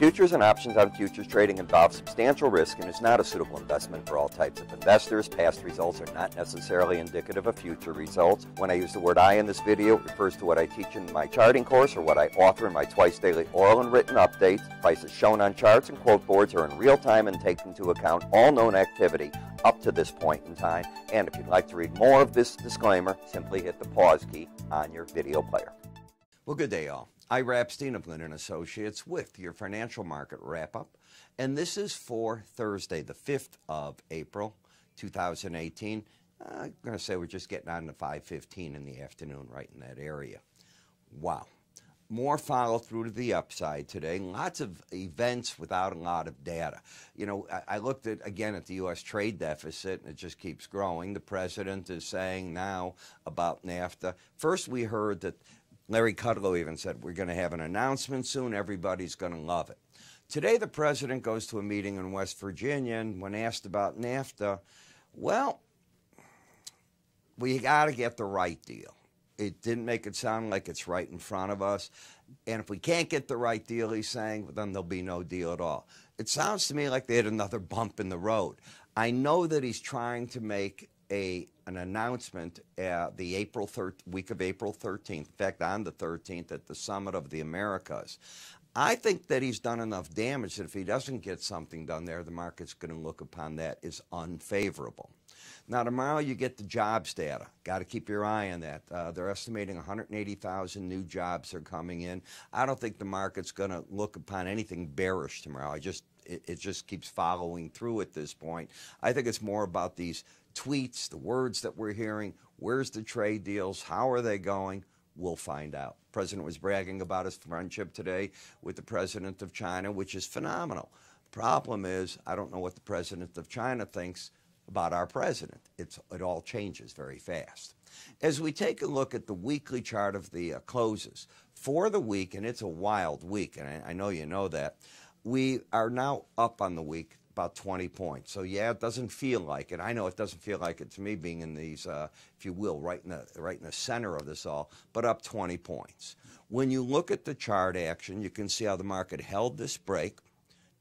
Futures and options on futures trading involve substantial risk and is not a suitable investment for all types of investors. Past results are not necessarily indicative of future results. When I use the word I in this video, it refers to what I teach in my charting course or what I author in my twice daily oral and written updates. Prices shown on charts and quote boards are in real time and take into account all known activity up to this point in time. And if you'd like to read more of this disclaimer, simply hit the pause key on your video player. Well, good day, all. Ira Epstein of Linn Associates with your financial market wrap-up. And this is for Thursday, the 5th of April, 2018. I'm going to say we're just getting on to 5:15 in the afternoon, right in that area. Wow. More follow through to the upside today. Lots of events without a lot of data. You know, I looked again at the U.S. trade deficit, and it just keeps growing. The president is saying now about NAFTA. First, we heard that Larry Kudlow even said, we're going to have an announcement soon. Everybody's going to love it. Today, the president goes to a meeting in West Virginia, and when asked about NAFTA, well, we got to get the right deal. It didn't make it sound like it's right in front of us. And if we can't get the right deal, he's saying, then there'll be no deal at all. It sounds to me like they had another bump in the road. I know that he's trying to make an announcement the week of April 13th, in fact, on the 13th at the Summit of the Americas. I think that he's done enough damage that if he doesn't get something done there, the market's going to look upon that as unfavorable. Now, tomorrow you get the jobs data. Got to keep your eye on that. They're estimating 180,000 new jobs are coming in. I don't think the market's going to look upon anything bearish tomorrow. It just keeps following through at this point. I think it's more about these tweets, the words that we're hearing. Where's the trade deals? How are they going? We'll find out. The president was bragging about his friendship today with the president of China, which is phenomenal. The problem is, I don't know what the president of China thinks about our president. It all changes very fast. As we take a look at the weekly chart of the closes for the week, and it's a wild week, and I know you know that, we are now up on the week about 20 points. So yeah, it doesn't feel like it. I know it doesn't feel like it to me, being in these, if you will, right in the center of this all, but up 20 points. When you look at the chart action, you can see how the market held this break,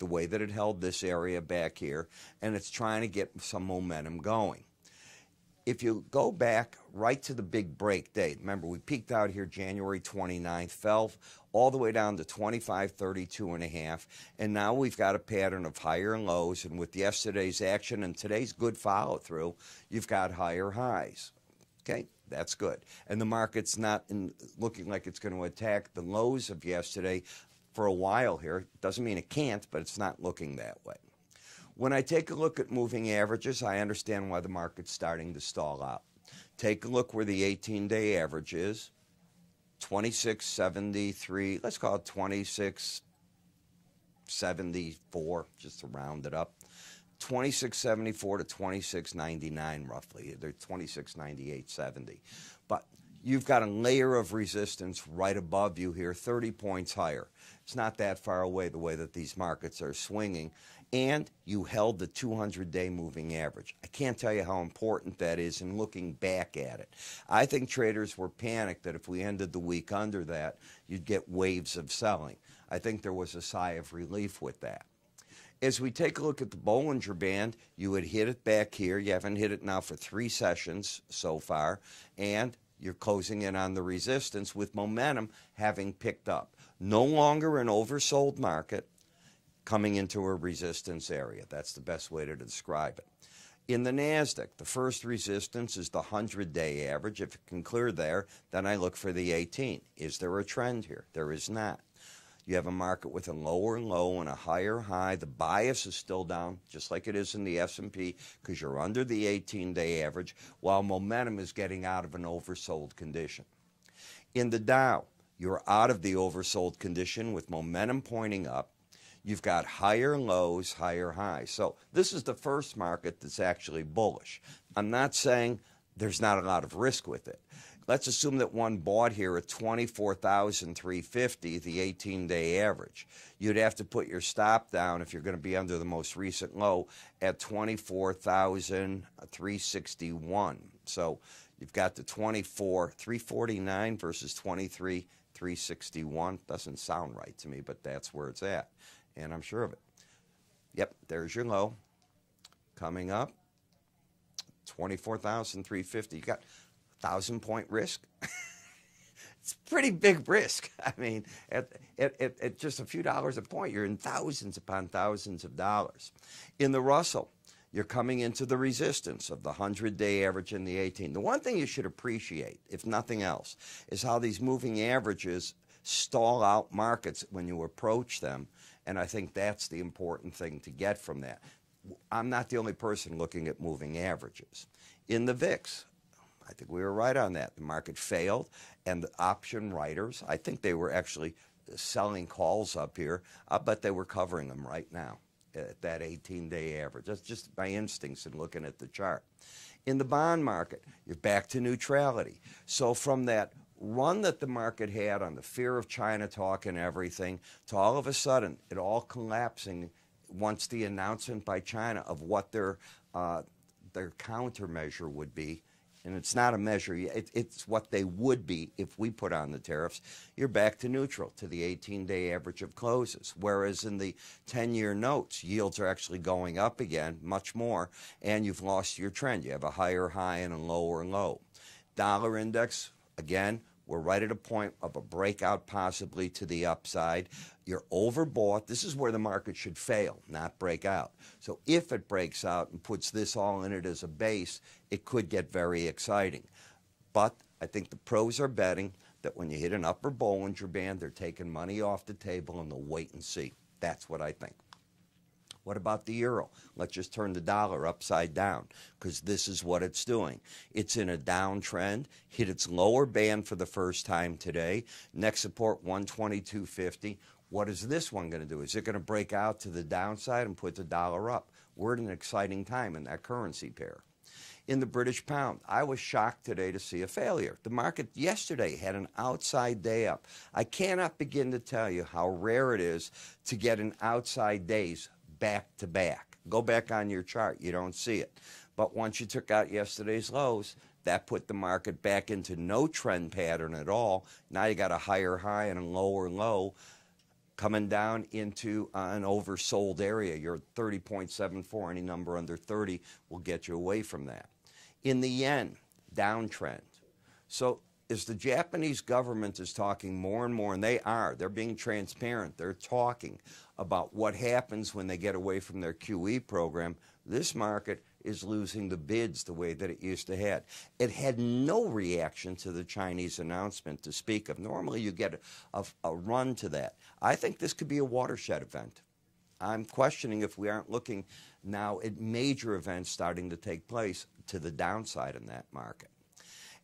the way that it held this area back here, and it's trying to get some momentum going. If you go back right to the big break date, remember we peaked out here January 29th, fell all the way down to 25.32.5, and now we've got a pattern of higher and lows, and with yesterday's action and today's good follow-through, you've got higher highs. Okay, that's good. And the market's not looking like it's going to attack the lows of yesterday for a while here. Doesn't mean it can't, but it's not looking that way. When I take a look at moving averages, I understand why the market's starting to stall out. Take a look where the 18-day average is, 2673, let's call it 2674, just to round it up. 2674 to 2699 roughly. They're 2698.70. But you've got a layer of resistance right above you here, 30 points higher. It's not that far away the way that these markets are swinging. And you held the 200-day moving average. I can't tell you how important that is in looking back at it. I think traders were panicked that if we ended the week under that, you'd get waves of selling. I think there was a sigh of relief with that. As we take a look at the Bollinger Band, you had hit it back here. You haven't hit it now for 3 sessions so far, and you're closing in on the resistance with momentum having picked up. No longer an oversold market, coming into a resistance area. That's the best way to describe it. In the Nasdaq, the first resistance is the 100-day average. If it can clear there, then I look for the 18. Is there a trend here? There is not. You have a market with a lower low and a higher high. The bias is still down, just like it is in the S&P, because you're under the 18-day average, while momentum is getting out of an oversold condition. In the Dow, you're out of the oversold condition with momentum pointing up. You've got higher lows, higher highs. So this is the first market that's actually bullish. I'm not saying there's not a lot of risk with it. Let's assume that one bought here at 24,350, the 18-day average. You'd have to put your stop down if you're going to be under the most recent low at 24,361. So you've got the 24,349 versus 23,361. Doesn't sound right to me, but that's where it's at. and I'm sure of it. Yep, there's your low. Coming up, 24,350. You got 1,000-point risk. It's pretty big risk. I mean, at just a few dollars a point, you're in thousands upon thousands of dollars. In the Russell, you're coming into the resistance of the 100-day average and the 18. The one thing you should appreciate, if nothing else, is how these moving averages stall out markets when you approach them, and I think that's the important thing to get from that. I'm not the only person looking at moving averages. In the VIX, I think we were right on that. The market failed, and the option writers, I think they were actually selling calls up here, but they were covering them right now at that 18-day average. That's just my instincts in looking at the chart. In the bond market, you're back to neutrality. So from that run that the market had on the fear of China talk and everything, to all of a sudden it all collapsing once the announcement by China of what their countermeasure would be. And it's not a measure, it's what they would be if we put on the tariffs. You're back to neutral, to the 18-day average of closes. Whereas in the 10-year notes, yields are actually going up again, much more, and you've lost your trend. You have a higher high and a lower low. Dollar index, again, we're right at a point of a breakout possibly to the upside. You're overbought. This is where the market should fail, not break out. So if it breaks out and puts this all in it as a base, it could get very exciting. But I think the pros are betting that when you hit an upper Bollinger Band, they're taking money off the table and they'll wait and see. That's what I think. What about the euro? Let's just turn the dollar upside down, because this is what it's doing. It's in a downtrend, hit its lower band for the first time today. Next support, 122.50. What is this one going to do? Is it going to break out to the downside and put the dollar up? We're at an exciting time in that currency pair. In the British pound, I was shocked today to see a failure. The market yesterday had an outside day up. I cannot begin to tell you how rare it is to get an outside days back to back. Go back on your chart, you don't see it. But once you took out yesterday's lows, that put the market back into no trend pattern at all. Now you got a higher high and a lower low coming down into an oversold area. You're at 30.74. Any number under 30 will get you away from that. In the yen, downtrend. So as the Japanese government is talking more and more, and they're being transparent, they're talking about what happens when they get away from their QE program, this market is losing the bids the way that it used to have. It had no reaction to the Chinese announcement to speak of. Normally you get a run to that. I think this could be a watershed event. I'm questioning if we aren't looking now at major events starting to take place to the downside in that market.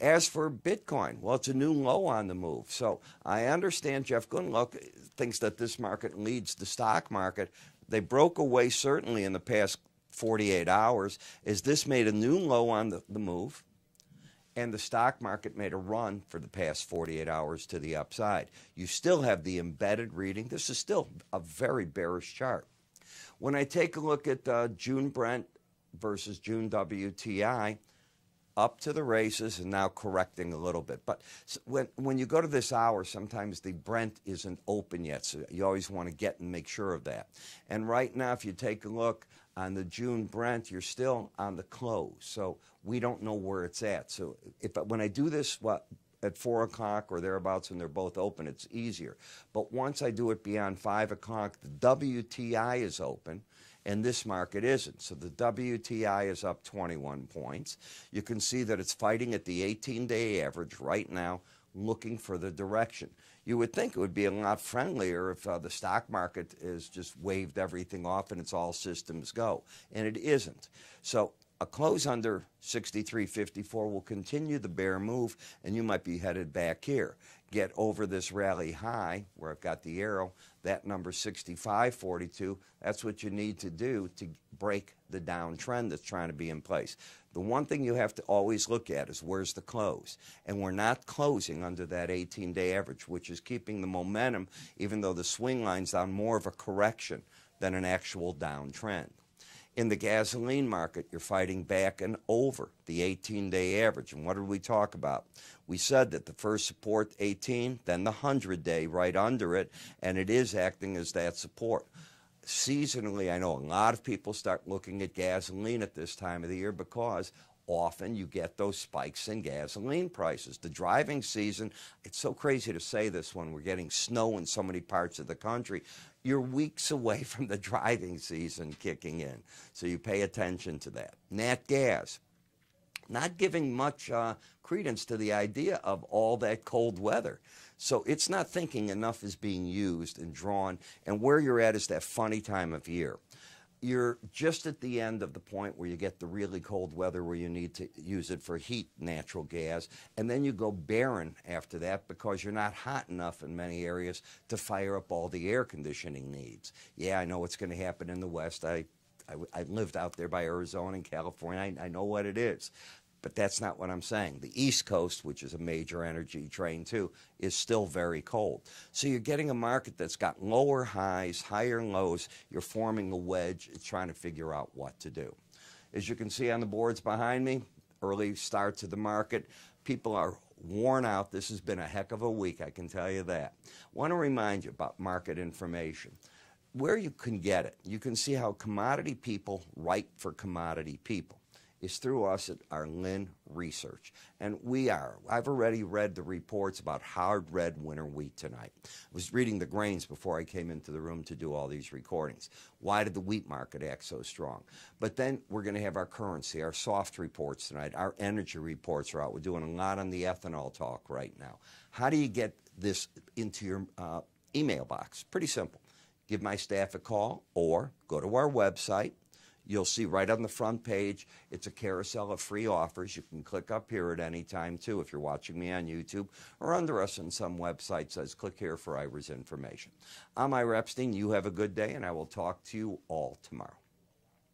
As for Bitcoin, well, it's a new low on the move. So I understand Jeff Gundlach thinks that this market leads the stock market. They broke away certainly in the past 48 hours as this made a new low on the move, and the stock market made a run for the past 48 hours to the upside. You still have the embedded reading. This is still a very bearish chart. When I take a look at June Brent versus June WTI, up to the races and now correcting a little bit. But when you go to this hour, sometimes the Brent isn't open yet, so you always want to get and make sure of that. And right now, if you take a look on the June Brent, you're still on the close, so we don't know where it's at. So when I do this, at 4 o'clock or thereabouts when they're both open, it's easier. But once I do it beyond 5 o'clock, the WTI is open, and this market isn't. So the WTI is up 21 points. You can see that it's fighting at the 18-day average right now, looking for the direction. You would think it would be a lot friendlier if the stock market is just waved everything off and it's all systems go, and it isn't. So a close under 63.54 will continue the bear move, and you might be headed back here. Get over this rally high, where I've got the arrow, that number 65.42, that's what you need to do to break the downtrend that's trying to be in place. The one thing you have to always look at is where's the close. And we're not closing under that 18-day average, which is keeping the momentum, even though the swing line's on more of a correction than an actual downtrend. In the gasoline market, you're fighting back and over the 18-day average. And what did we talk about? We said that the first support, 18, then the 100-day right under it, and it is acting as that support. seasonally, I know a lot of people start looking at gasoline at this time of the year because often you get those spikes in gasoline prices. The driving season, it's so crazy to say this when we're getting snow in so many parts of the country. You're weeks away from the driving season kicking in, so you pay attention to that. Nat gas, not giving much credence to the idea of all that cold weather. So it's not thinking enough is being used and drawn, and where you're at is that funny time of year. You're just at the end of the point where you get the really cold weather where you need to use it for heat natural gas, and then you go barren after that because you're not hot enough in many areas to fire up all the air conditioning needs. Yeah, I know what's going to happen in the West. I lived out there by Arizona and California. I know what it is. But that's not what I'm saying. The East Coast, which is a major energy train too, is still very cold. So you're getting a market that's got lower highs, higher lows. You're forming a wedge. It's trying to figure out what to do. As you can see on the boards behind me, early start to the market. People are worn out. This has been a heck of a week, I can tell you that. I want to remind you about market information. Where you can get it, you can see how commodity people write for commodity people. Is through us at our Linn Research. And I've already read the reports about hard red winter wheat tonight. I was reading the grains before I came into the room to do all these recordings. Why did the wheat market act so strong? But then we're going to have our currency, our soft reports tonight. Our energy reports are out. We're doing a lot on the ethanol talk right now. How do you get this into your email box? Pretty simple. Give my staff a call or go to our website. You'll see right on the front page, it's a carousel of free offers. You can click up here at any time, too, if you're watching me on YouTube, or under us on some website says, click here for Ira's information. I'm Ira Epstein. You have a good day, and I will talk to you all tomorrow.